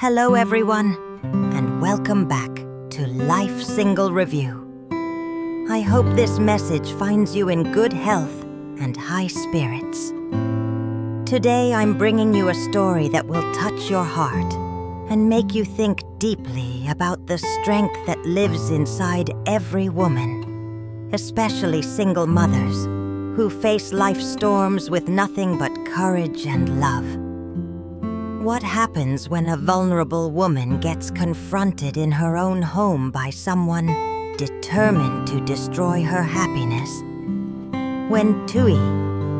Hello everyone, and welcome back to Life Single Review. I hope this message finds you in good health and high spirits. Today I'm bringing you a story that will touch your heart and make you think deeply about the strength that lives inside every woman, especially single mothers who face life's storms with nothing but courage and love. What happens when a vulnerable woman gets confronted in her own home by someone determined to destroy her happiness? When Thuy,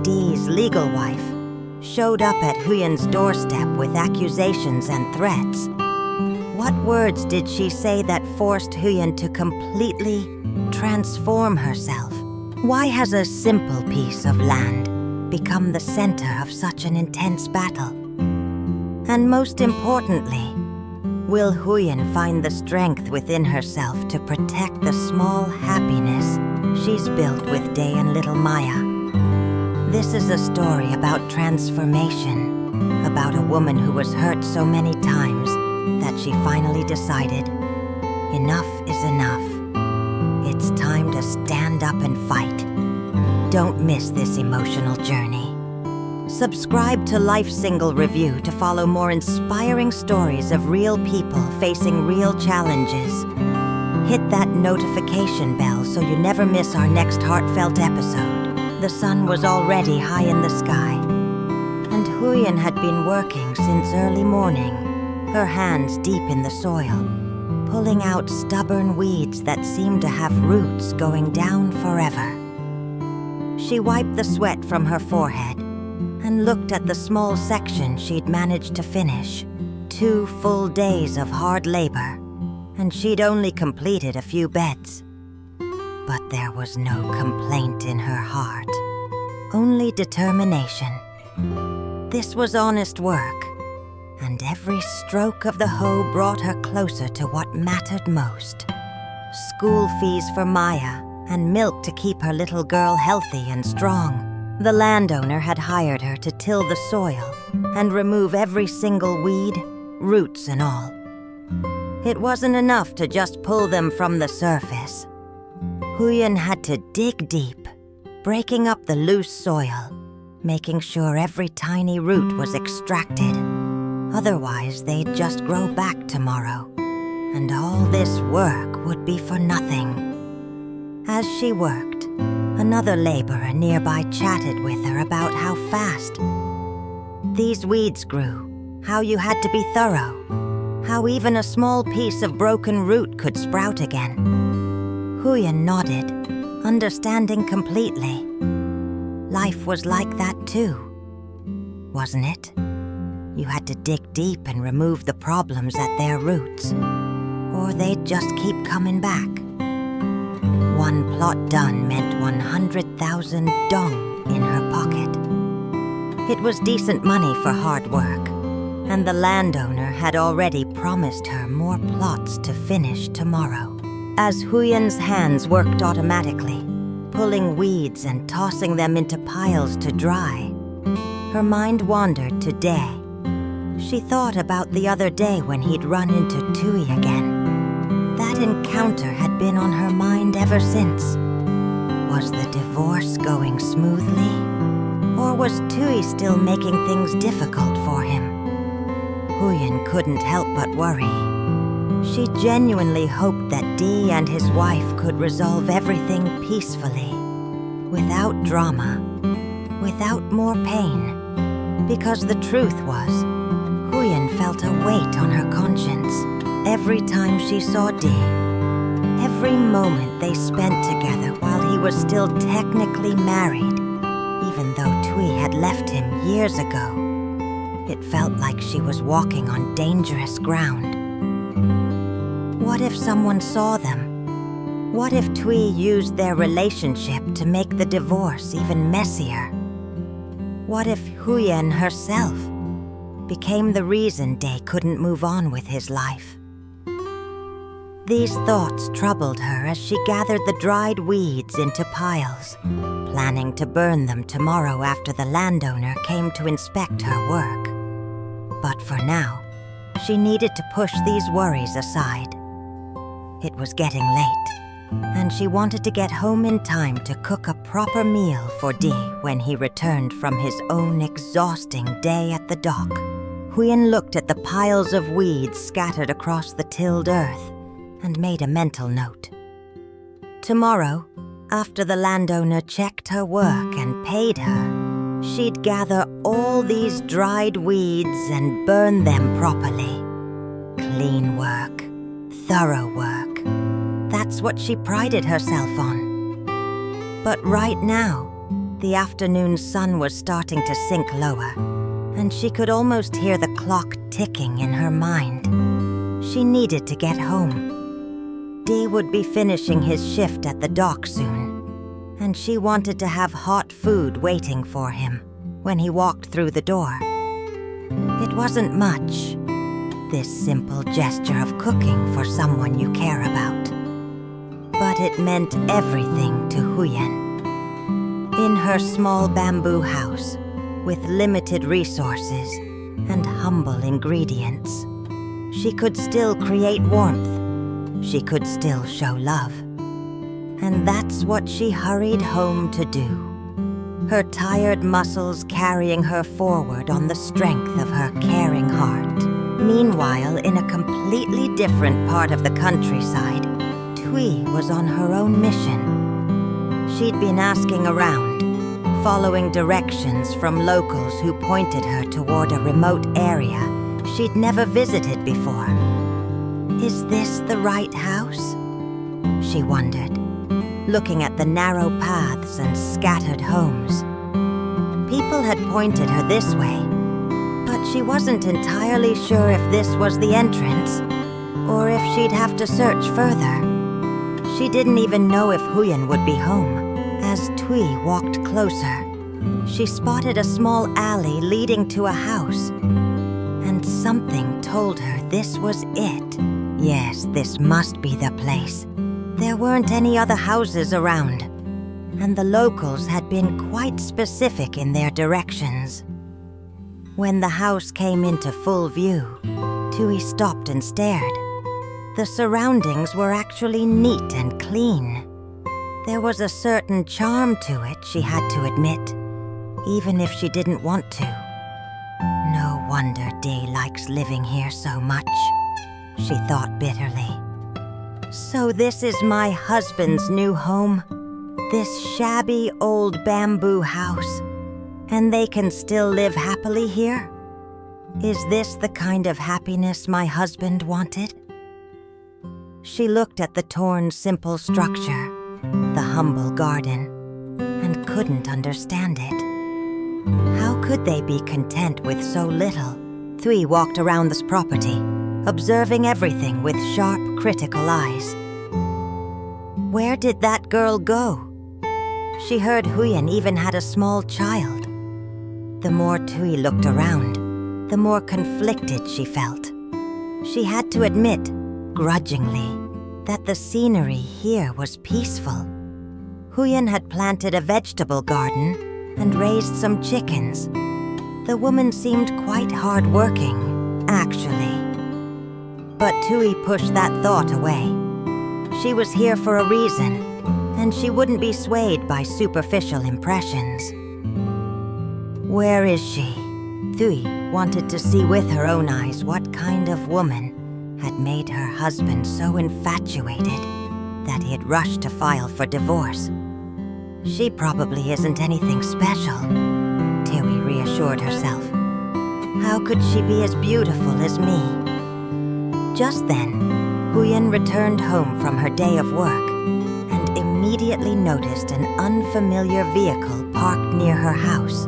Dee's legal wife, showed up at Huyen's doorstep with accusations and threats, what words did she say that forced Huyen to completely transform herself? Why has a simple piece of land become the center of such an intense battle? And most importantly, will Huyen find the strength within herself to protect the small happiness she's built with Dae and little Maya? This is a story about transformation, about a woman who was hurt so many times that she finally decided, enough is enough. It's time to stand up and fight. Don't miss this emotional journey. Subscribe to Life Single Review to follow more inspiring stories of real people facing real challenges. Hit that notification bell so you never miss our next heartfelt episode. The sun was already high in the sky, and Huyen had been working since early morning, her hands deep in the soil, pulling out stubborn weeds that seemed to have roots going down forever. She wiped the sweat from her forehead and looked at the small section she'd managed to finish. 2 full days of hard labor, and she'd only completed a few beds. But there was no complaint in her heart, only determination. This was honest work, and every stroke of the hoe brought her closer to what mattered most. School fees for Maya and milk to keep her little girl healthy and strong. The landowner had hired her to till the soil and remove every single weed, roots and all. It wasn't enough to just pull them from the surface. Huyen had to dig deep, breaking up the loose soil, making sure every tiny root was extracted. Otherwise, they'd just grow back tomorrow, and all this work would be for nothing. As she worked, another laborer nearby chatted with her about how fast these weeds grew, how you had to be thorough, how even a small piece of broken root could sprout again. Huyen nodded, understanding completely. Life was like that too, wasn't it? You had to dig deep and remove the problems at their roots, or they'd just keep coming back. One plot done meant 100,000 dong in her pocket. It was decent money for hard work, and the landowner had already promised her more plots to finish tomorrow. As Huyen's hands worked automatically, pulling weeds and tossing them into piles to dry, her mind wandered to Dae. She thought about the other day when he'd run into Thuy again. That encounter had been on her mind ever since. Was the divorce going smoothly? Or was Thuy still making things difficult for him? Huyen couldn't help but worry. She genuinely hoped that Dee and his wife could resolve everything peacefully, without drama, without more pain. Because the truth was, Huyen felt a weight on her conscience every time she saw Dee. Every moment they spent together while he was still technically married, even though Thuy had left him years ago. It felt like she was walking on dangerous ground. What if someone saw them? What if Thuy used their relationship to make the divorce even messier? What if Huyen herself became the reason Dae couldn't move on with his life? These thoughts troubled her as she gathered the dried weeds into piles, planning to burn them tomorrow after the landowner came to inspect her work. But for now, She needed to push these worries aside. It was getting late, and she wanted to get home in time to cook a proper meal for Dee when he returned from his own exhausting day at the dock. Huyen looked at the piles of weeds scattered across the tilled earth and made a mental note. Tomorrow, after the landowner checked her work and paid her, she'd gather all these dried weeds and burn them properly. Clean work, thorough work. That's what she prided herself on. But right now, the afternoon sun was starting to sink lower, and she could almost hear the clock ticking in her mind. She needed to get home. Dee would be finishing his shift at the dock soon, and she wanted to have hot food waiting for him when he walked through the door. It wasn't much, this simple gesture of cooking for someone you care about. But it meant everything to Huyen. In her small bamboo house, with limited resources and humble ingredients, she could still create warmth. She could still show love. And that's what she hurried home to do, her tired muscles carrying her forward on the strength of her caring heart. Meanwhile, in a completely different part of the countryside, Thuy was on her own mission. She'd been asking around, following directions from locals who pointed her toward a remote area she'd never visited before. Is this the right house? She wondered, looking at the narrow paths and scattered homes. People had pointed her this way, but she wasn't entirely sure if this was the entrance, or if she'd have to search further. She didn't even know if Huyen would be home. As Thuy walked closer, she spotted a small alley leading to a house, and something told her this was it. Yes, this must be the place. There weren't any other houses around, and the locals had been quite specific in their directions. When the house came into full view, Thuy stopped and stared. The surroundings were actually neat and clean. There was a certain charm to it, she had to admit, even if she didn't want to. No wonder Dee likes living here so much, she thought bitterly. So this is my husband's new home, this shabby old bamboo house, and they can still live happily here? Is this the kind of happiness my husband wanted? She looked at the torn, simple structure, the humble garden, and couldn't understand it. How could they be content with so little? Thuy walked around this property, observing everything with sharp, critical eyes. Where did that girl go? She heard Huyen even had a small child. The more Thuy looked around, the more conflicted she felt. She had to admit, grudgingly, that the scenery here was peaceful. Huyen had planted a vegetable garden and raised some chickens. The woman seemed quite hard-working, actually. But Thuy pushed that thought away. She was here for a reason, and she wouldn't be swayed by superficial impressions. Where is she? Thuy wanted to see with her own eyes what kind of woman had made her husband so infatuated that he had rushed to file for divorce. She probably isn't anything special, Thuy reassured herself. How could she be as beautiful as me? Just then, Huyen returned home from her day of work and immediately noticed an unfamiliar vehicle parked near her house.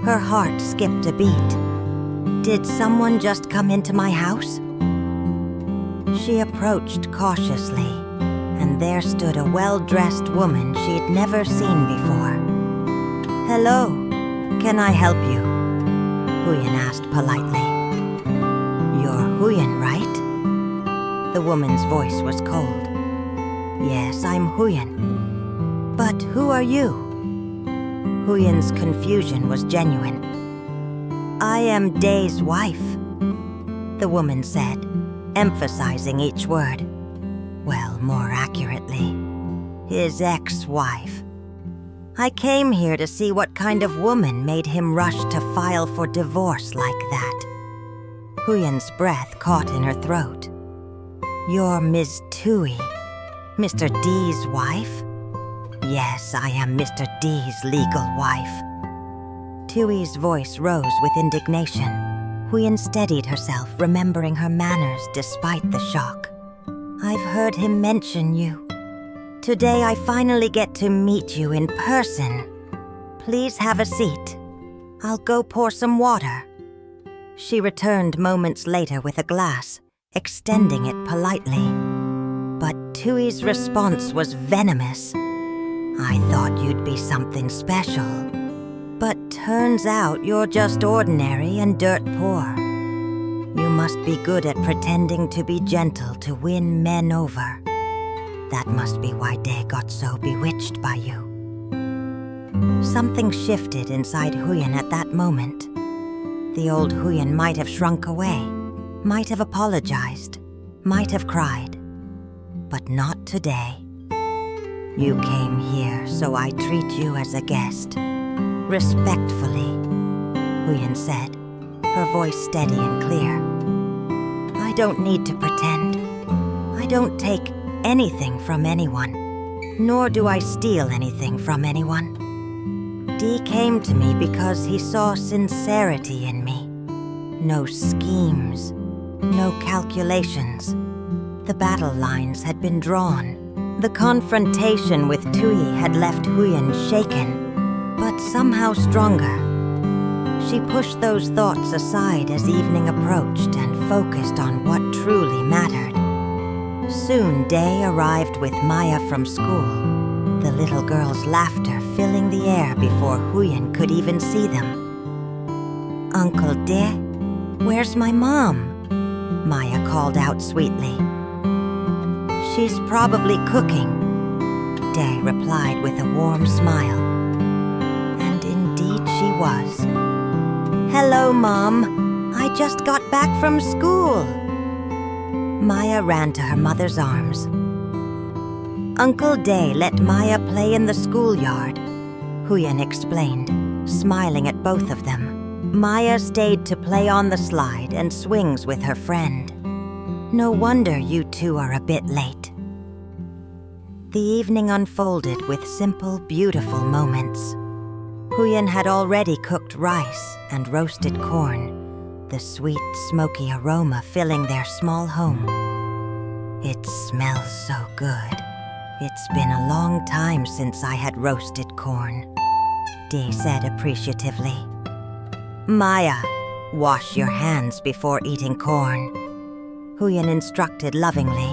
Her heart skipped a beat. Did someone just come into my house? She approached cautiously, and there stood a well-dressed woman she'd never seen before. Hello, can I help you? Huyen asked politely. You're Huyen, right? The woman's voice was cold. Yes, I'm Huyen. But who are you? Huyen's confusion was genuine. I am Dee's wife. the woman said, emphasizing each word. Well, more accurately, his ex-wife. I came here to see what kind of woman made him rush to file for divorce like that. Huyen's breath caught in her throat. You're Ms. Tui, Mr. D's wife? Yes, I am Mr. D's legal wife. Tui's voice rose with indignation. Huyen steadied herself, remembering her manners despite the shock. I've heard him mention you. Today I finally get to meet you in person. Please have a seat. I'll go pour some water. She returned moments later with a glass, extending it politely. But Tui's response was venomous. I thought you'd be something special. But turns out you're just ordinary and dirt poor. You must be good at pretending to be gentle to win men over. That must be why Dae got so bewitched by you. Something shifted inside Huyen at that moment. The old Huyen might have shrunk away, might have apologized, might have cried. But not today. You came here, so I treat you as a guest. Respectfully, Huyen said, her voice steady and clear. I don't need to pretend. I don't take anything from anyone, nor do I steal anything from anyone. D came to me because he saw sincerity in me. No schemes, no calculations. The battle lines had been drawn. The confrontation with Tui had left Huyen shaken, but somehow stronger. She pushed those thoughts aside as evening approached and focused on what truly mattered. Soon Dae arrived with Maya from school, the little girl's laughter filling the air before Huyen could even see them. Uncle Dae, where's my mom? Maya called out sweetly. She's probably cooking, Dae replied with a warm smile. And indeed she was. Hello, Mom. I just got back from school. Maya ran to her mother's arms. Uncle Dae let Maya play in the schoolyard, Huyen explained, smiling at both of them. Maya stayed to play on the slide and swings with her friend. No wonder you two are a bit late. The evening unfolded with simple, beautiful moments. Huyen had already cooked rice and roasted corn, the sweet, smoky aroma filling their small home. It smells so good. It's been a long time since I had roasted corn, Dae said appreciatively. Maya, wash your hands before eating corn, Huyen instructed lovingly.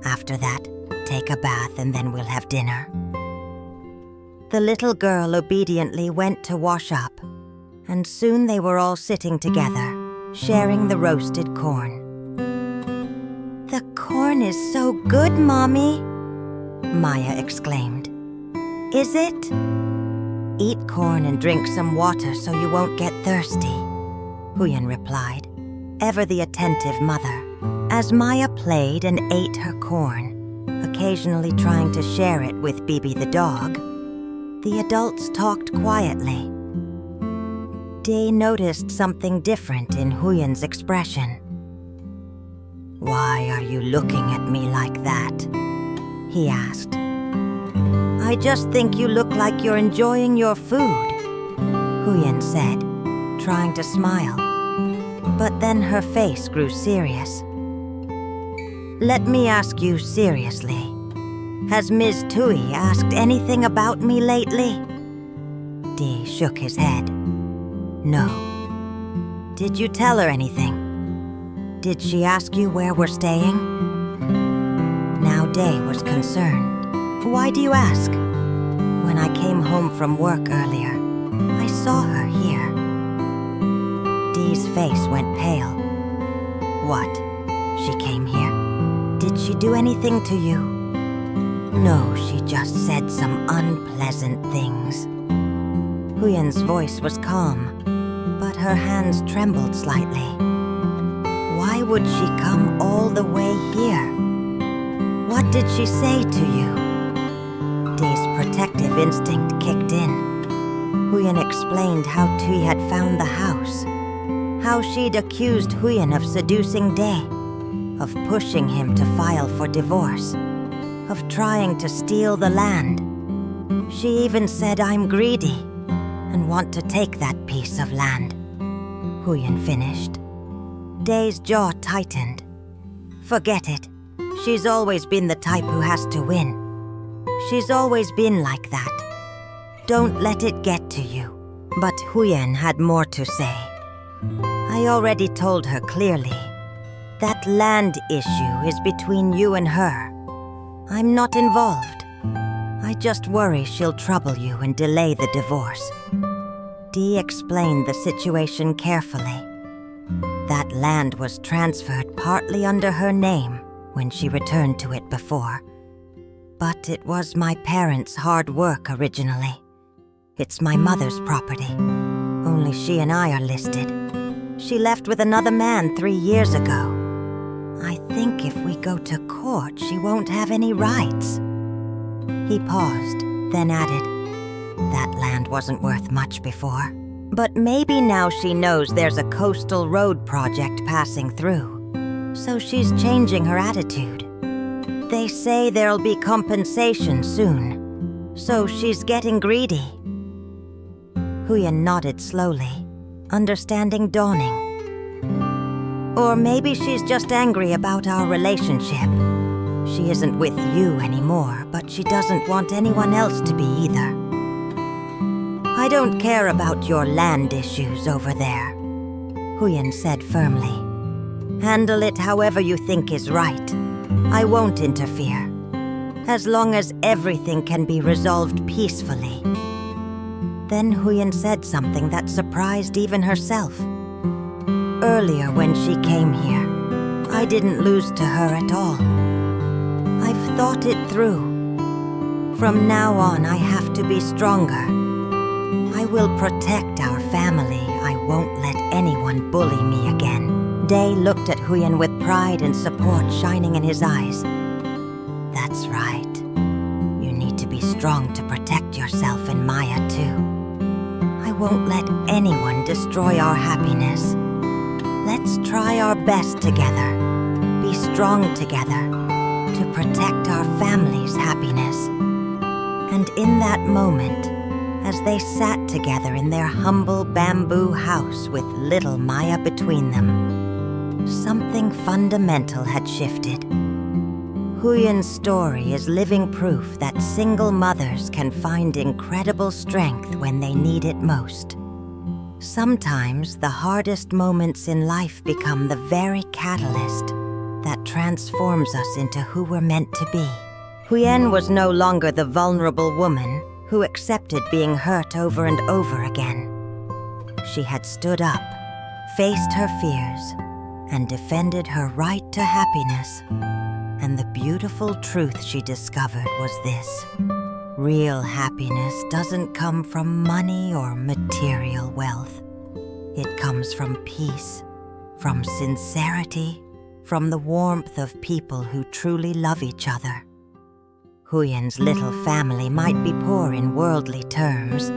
After that, take a bath and then we'll have dinner. The little girl obediently went to wash up, and soon they were all sitting together, sharing the roasted corn. The corn is so good, Mommy, Maya exclaimed. Is it? Eat corn and drink some water so you won't get thirsty, Huyen replied, ever the attentive mother. As Maya played and ate her corn, occasionally trying to share it with Bibi the dog, the adults talked quietly. Dae noticed something different in Huyen's expression. Why are you looking at me like that? He asked. I just think you look like you're enjoying your food, Huyen said, trying to smile. But then her face grew serious. Let me ask you seriously. Has Ms. Tui asked anything about me lately? Dae shook his head. No. Did you tell her anything? Did she ask you where we're staying? Now Dae was concerned. Why do you ask? When I came home from work earlier, I saw her here. Dee's face went pale. What? She came here? Did she do anything to you? No, she just said some unpleasant things. Huyen's voice was calm, but her hands trembled slightly. Why Why would she come all the way here? What did she say to you? Day's protective instinct kicked in. Huyen explained how Thuy had found the house, how she'd accused Huyen of seducing Day, of pushing him to file for divorce, of trying to steal the land. She even said, "I'm greedy and want to take that piece of land." Huyen finished. Day's jaw tightened. Forget it. She's always been the type who has to win. She's always been like that. Don't let it get to you. But Huyen had more to say. I already told her clearly. That land issue is between you and her. I'm not involved. I just worry she'll trouble you and delay the divorce. Dee explained the situation carefully. That land was transferred partly under her name when she returned to it before. But it was my parents' hard work originally. It's my mother's property. Only she and I are listed. She left with another man 3 years ago. I think if we go to court, she won't have any rights. He paused, then added, that land wasn't worth much before. But maybe now she knows there's a coastal road project passing through, so she's changing her attitude. They say there'll be compensation soon, so she's getting greedy. Huyen nodded slowly, understanding dawning. Or maybe she's just angry about our relationship. She isn't with you anymore, but she doesn't want anyone else to be either. I don't care about your land issues over there, Huyen said firmly. Handle it however you think is right. I won't interfere, as long as everything can be resolved peacefully. Then Huyen said something that surprised even herself. Earlier when she came here, I didn't lose to her at all. I've thought it through. From now on, I have to be stronger. I will protect our family. I won't let anyone bully me again. Day looked at Huyen with pride and support shining in his eyes. That's right. You need to be strong to protect yourself and Maya too. I won't let anyone destroy our happiness. Let's try our best together. Be strong together to protect our family's happiness. And in that moment, as they sat together in their humble bamboo house with little Maya between them, something fundamental had shifted. Huyen's story is living proof that single mothers can find incredible strength when they need it most. Sometimes the hardest moments in life become the very catalyst that transforms us into who we're meant to be. Huyen was no longer the vulnerable woman who accepted being hurt over and over again. She had stood up, faced her fears, and defended her right to happiness. And the beautiful truth she discovered was this: real happiness doesn't come from money or material wealth. It comes from peace, from sincerity, from the warmth of people who truly love each other. Huyen's little family might be poor in worldly terms,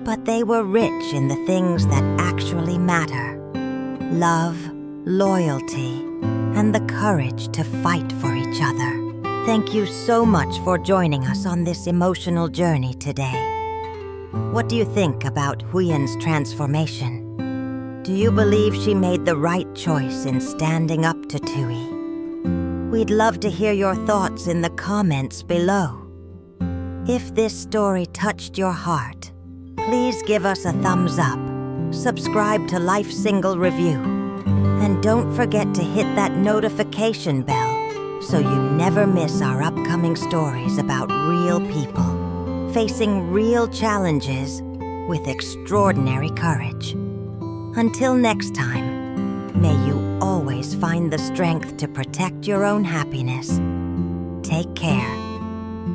but they were rich in the things that actually matter: love, loyalty, and the courage to fight for each other. Thank you so much for joining us on this emotional journey today. What do you think about Huyen's transformation? Do you believe she made the right choice in standing up to Thuy? We'd love to hear your thoughts in the comments below. If this story touched your heart, please give us a thumbs up, subscribe to Life Single Review, and don't forget to hit that notification bell so you never miss our upcoming stories about real people facing real challenges with extraordinary courage. Until next time, may you always find the strength to protect your own happiness. Take care,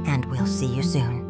and we'll see you soon.